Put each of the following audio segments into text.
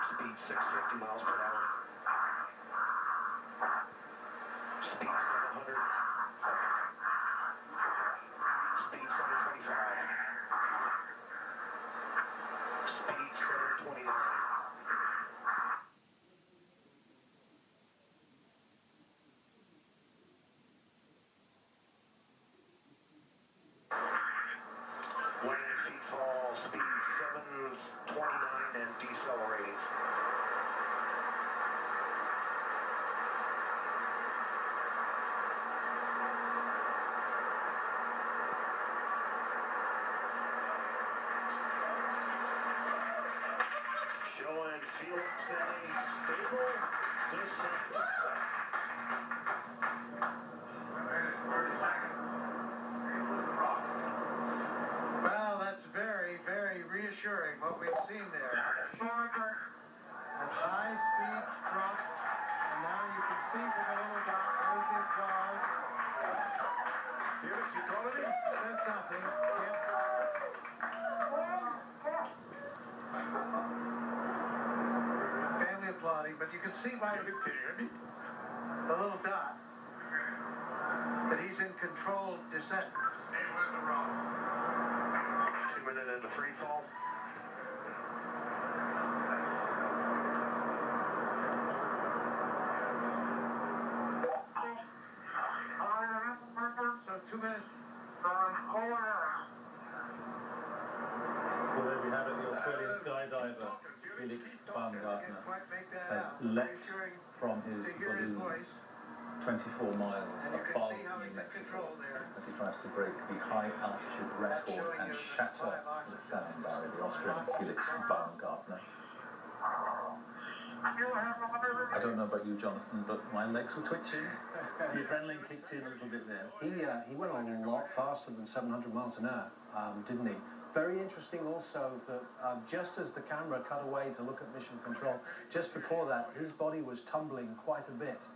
Speed 650 miles per hour. Speed 700. Speed 725. Speed 729. Feet fall, speed 729 and decelerating. Showing Felix in a stable descent to set. Very reassuring what we've seen there. A high-speed drop, and now you can see from the little dot, there's the applause. Felix, you told him? Said something. Family applauding, but you can see by the little dot that he's in controlled descent. 2 minutes into free fall. So 2 minutes. Well, there we have it. The Australian skydiver Félix Baumgartner has leapt from his balloon 24 miles above New Mexico as he tries to break the high altitude record and shatter the sound barrier. The Austrian Félix Baumgartner. I don't know about you, Jonathan, but my legs were twitching. The adrenaline kicked in a little bit there. He went on a lot faster than 700 miles an hour, didn't he? Very interesting also that just as the camera cut away to look at mission control, just before that, his body was tumbling quite a bit.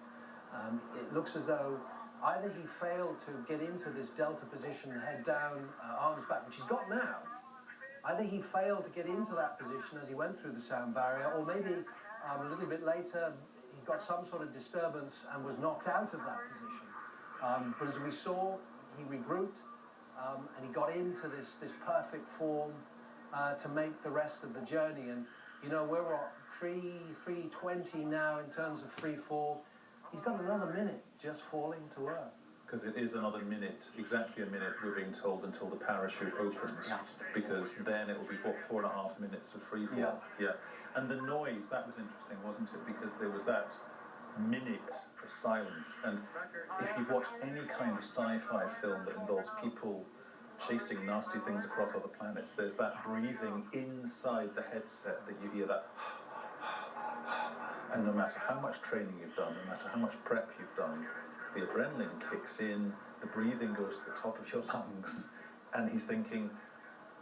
It looks as though either he failed to get into this delta position, head down, arms back, which he's got now. Either he failed to get into that position as he went through the sound barrier, or maybe a little bit later he got some sort of disturbance and was knocked out of that position. But as we saw, he regrouped and he got into this perfect form to make the rest of the journey. And you know, we're what, 3:20 now in terms of free fall. He's got another minute just falling to earth. Because it is another minute, exactly a minute, we're being told, until the parachute opens. Yeah. Because then it will be, what, 4.5 minutes of free fall? Yeah. And the noise, that was interesting, wasn't it? Because there was that minute of silence. And if you've watched any kind of sci-fi film that involves people chasing nasty things across other planets, there's that breathing inside the headset that you hear, that. And no matter how much training you've done, no matter how much prep you've done, the adrenaline kicks in, the breathing goes to the top of your lungs, and he's thinking,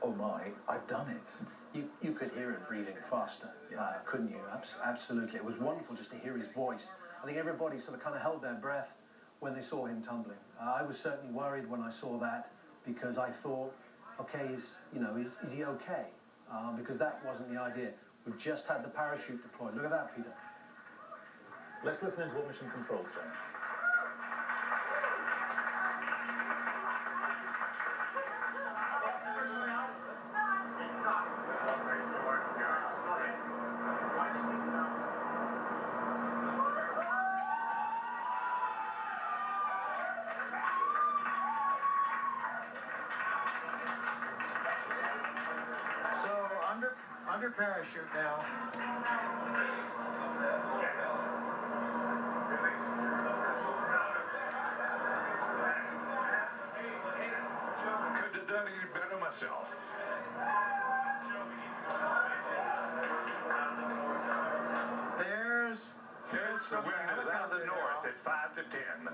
oh my, I've done it. You could hear him breathing faster, couldn't you? Absolutely. It was wonderful just to hear his voice. I think everybody sort of kind of held their breath when they saw him tumbling. I was certainly worried when I saw that, because I thought, okay, is he okay? Because that wasn't the idea. We've just had the parachute deployed. Look at that, Peter. Let's listen into what Mission Control say. Under parachute now. Could have done it better myself. There's the wind is out of the north at 5 to 10.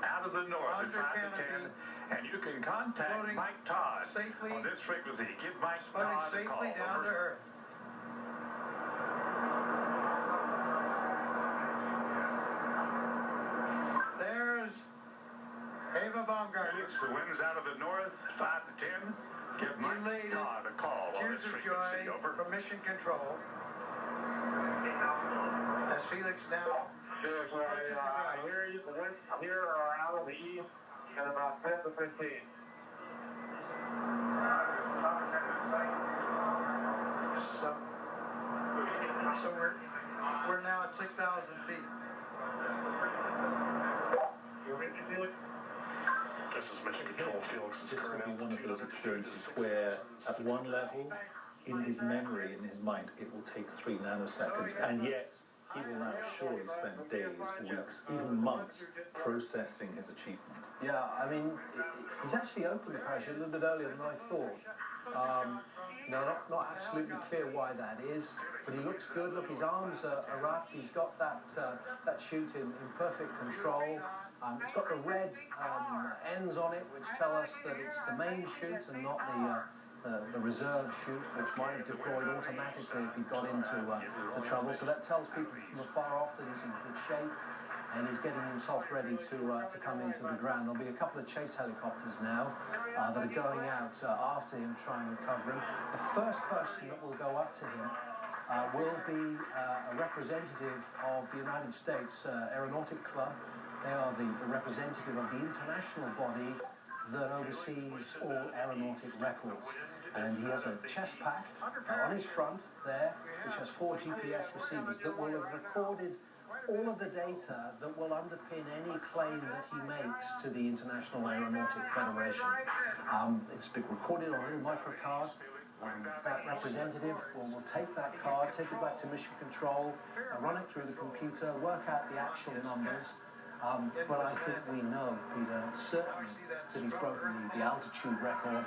Out of the north at 5 to 10. And you can contact Mike Todd safely on this frequency. Give Mike Todd a call. Safely down to earth. There's Ava Baumgartner. Felix, the wind's out of the north, 5 to 10. Give Mike Todd a call on this frequency. Cheers of joy from Mission Control. Felix now. Felix, here you can win here or out of the east in about 10 to 15. So we're now at 6,000 feet. This is mission control. Felix is This would current be one of altitude those up to experiences 3,600 where, meters. at one level, in his memory, in his mind, it will take 3 nanoseconds, and yet he will now surely spend days, weeks, even months processing his achievement. Yeah, I mean, he's actually opened the parachute a little bit earlier than I thought. Not absolutely clear why that is, but he looks good. Look, his arms are up. He's got that chute in perfect control. It's got the red ends on it, which tell us that it's the main chute and not the reserve chute, which might have deployed automatically if he got into to trouble. So that tells people from afar off that he's in good shape and he's getting himself ready to come into the ground. There'll be a couple of chase helicopters now that are going out after him, trying to recover him. The first person that will go up to him will be a representative of the United States Aeronautic Club. They are the representative of the international body that oversees all aeronautic records. And he has a chest pack on his front there, which has 4 GPS receivers that will have recorded all of the data that will underpin any claim that he makes to the International Aeronautic Federation. It's been recorded on a little microcard. That representative will take that card, take it back to mission control, run it through the computer, work out the actual numbers. But I think we know, Peter, certainly that he's broken the altitude record.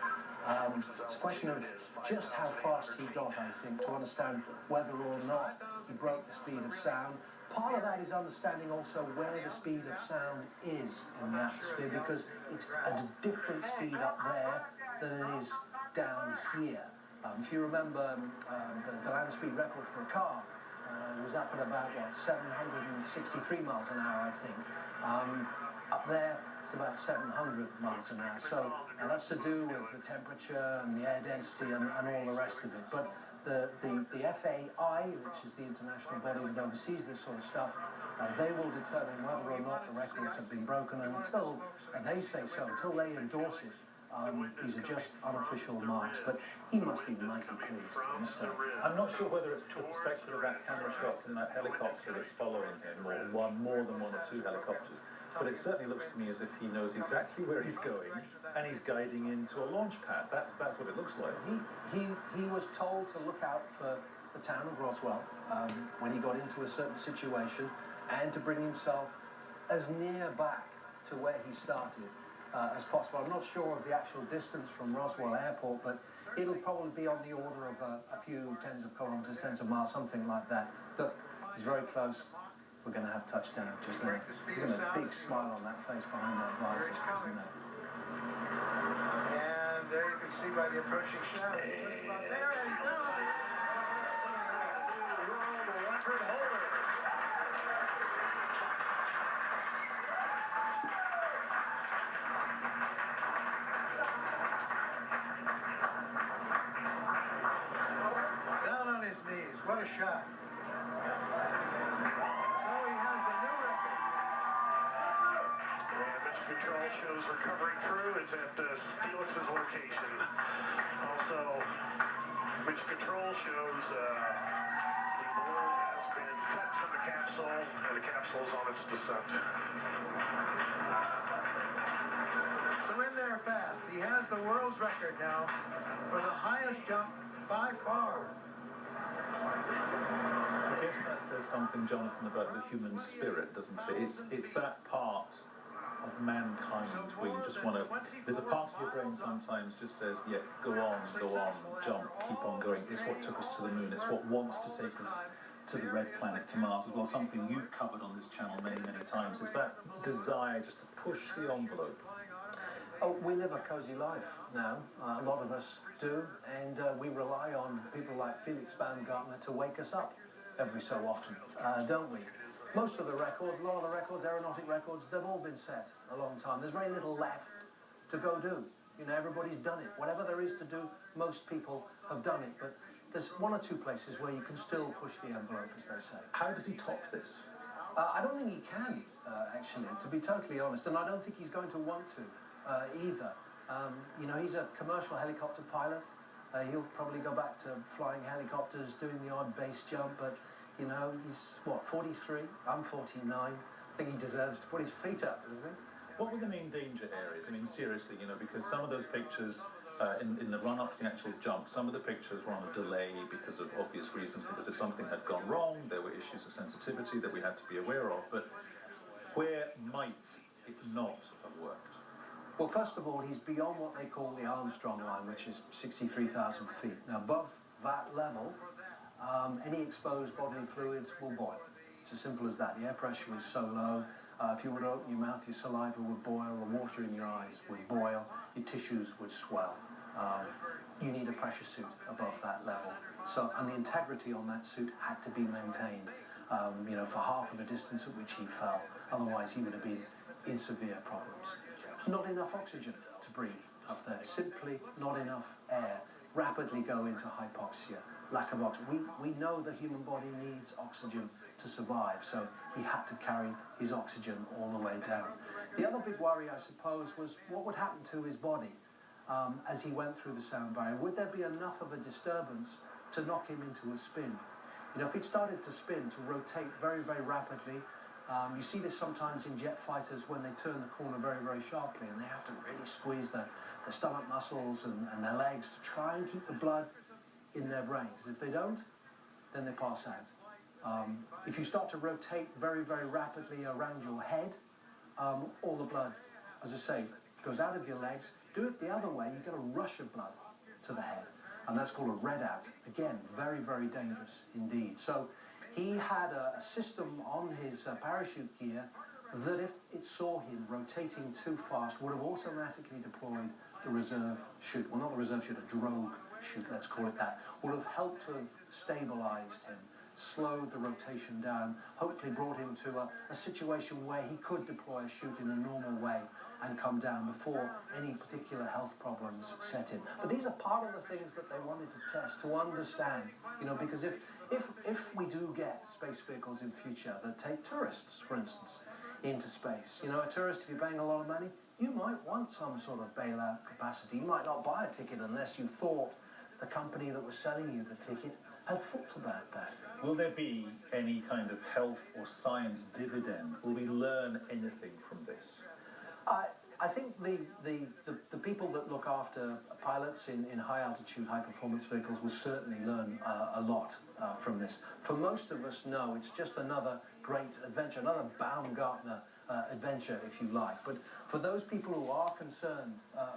It's a question of just how fast he got, I think, to understand whether or not he broke the speed of sound. Part of that is understanding also where the speed of sound is in the atmosphere, because it's at a different speed up there than it is down here. If you remember, the land speed record for a car was up at about, 763 miles an hour, I think. Up there, it's about 700 miles an hour. So that's to do with the temperature and the air density and all the rest of it. But the FAI, which is the international body that oversees this sort of stuff, they will determine whether or not the records have been broken, and until they say so, until they endorse it, these are just unofficial marks. But he must be mighty pleased, I must say. I'm not sure whether it's the perspective of that camera shot from that helicopter that's following him, or more than 1 or 2 helicopters, but it certainly looks to me as if he knows exactly where he's going, and he's guiding into a launch pad. That's what it looks like. He was told to look out for the town of Roswell when he got into a certain situation, and to bring himself as near back to where he started as possible. I'm not sure of the actual distance from Roswell Airport, but it'll probably be on the order of a few tens of kilometers, tens of miles, something like that. Look, he's very close. We're going to have touchdown just now. He's got a big smile on that face behind that visor, isn't there? And there you can see by the approaching shadow. Just about there, and he does it. World record holder. Down on his knees. What a shot. Control shows recovering crew. It's at Felix's location. Also, mission control shows the balloon has been cut from the capsule, and the capsule is on its descent. So in there fast. He has the world's record now for the highest jump by far. I guess that says something, Jonathan, about the human spirit, doesn't it? It's that part of mankind where you just want to, there's a part of your brain sometimes just says, yeah, go on, jump, keep on going. It's what took us to the moon. It's what wants to take us to the red planet, to Mars as well, something you've covered on this channel many, many times. It's that desire just to push the envelope. Oh, we live a cozy life now, a lot of us do, and we rely on people like Félix Baumgartner to wake us up every so often, don't we? Most of the records, a lot of the records, aeronautic records, they've all been set a long time. There's very little left to go do. You know, everybody's done it. Whatever there is to do, most people have done it. But there's one or two places where you can still push the envelope, as they say. How does he top this? I don't think he can, actually, to be totally honest, and I don't think he's going to want to either. You know, he's a commercial helicopter pilot. He'll probably go back to flying helicopters, doing the odd base jump, but, you know, he's, what, 43? I'm 49. I think he deserves to put his feet up, doesn't he? What were the main danger areas? I mean, seriously, you know, because some of those pictures, in the run-up to the actual jump, some of the pictures were on a delay because of obvious reasons, because if something had gone wrong, there were issues of sensitivity that we had to be aware of, but where might it not have worked? Well, first of all, he's beyond what they call the Armstrong line, which is 63,000 feet. Now, above that level, any exposed bodily fluids will boil. It's as simple as that. The air pressure is so low. If you were to open your mouth, your saliva would boil, or water in your eyes would boil, your tissues would swell. You need a pressure suit above that level. So, and the integrity on that suit had to be maintained, you know, for half of the distance at which he fell. Otherwise, he would have been in severe problems. Not enough oxygen to breathe up there. Simply not enough air. Rapidly go into hypoxia. Lack of oxygen. We know the human body needs oxygen to survive, so he had to carry his oxygen all the way down. The other big worry, I suppose, was what would happen to his body as he went through the sound barrier. Would there be enough of a disturbance to knock him into a spin? You know, if he'd started to spin, to rotate very, very rapidly, you see this sometimes in jet fighters when they turn the corner very, very sharply, and they have to really squeeze their stomach muscles and their legs to try and keep the blood in their brain, because if they don't, then they pass out. If you start to rotate very, very rapidly around your head, all the blood, as I say, goes out of your legs. Do it the other way, you get a rush of blood to the head, and that's called a readout. Again, very, very dangerous indeed. So he had a system on his parachute gear that if it saw him rotating too fast, would have automatically deployed the reserve chute. Well, not the reserve chute, a drogue chute, let's call it that. Would have helped to have stabilized him, slowed the rotation down, hopefully brought him to a situation where he could deploy a chute in a normal way and come down before any particular health problems set in. But these are part of the things that they wanted to test, to understand, you know, because if we do get space vehicles in future that take tourists, for instance, into space, you know, a tourist, if you're paying a lot of money, you might want some sort of bailout capacity. You might not buy a ticket unless you thought the company that was selling you the ticket had thought about that. Will there be any kind of health or science dividend? Will we learn anything from this? I think the people that look after pilots in high-altitude, high-performance vehicles will certainly learn a lot from this. For most of us, no, it's just another great adventure, another Baumgartner adventure, if you like. But for those people who are concerned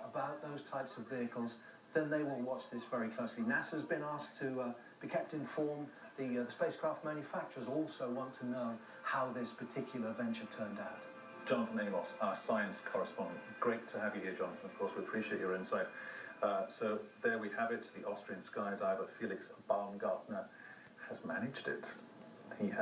about those types of vehicles, then they will watch this very closely. NASA's been asked to be kept informed. The spacecraft manufacturers also want to know how this particular venture turned out. Jonathan Amos, our science correspondent. Great to have you here, Jonathan. Of course, we appreciate your insight. So there we have it. The Austrian skydiver Félix Baumgartner has managed it. He has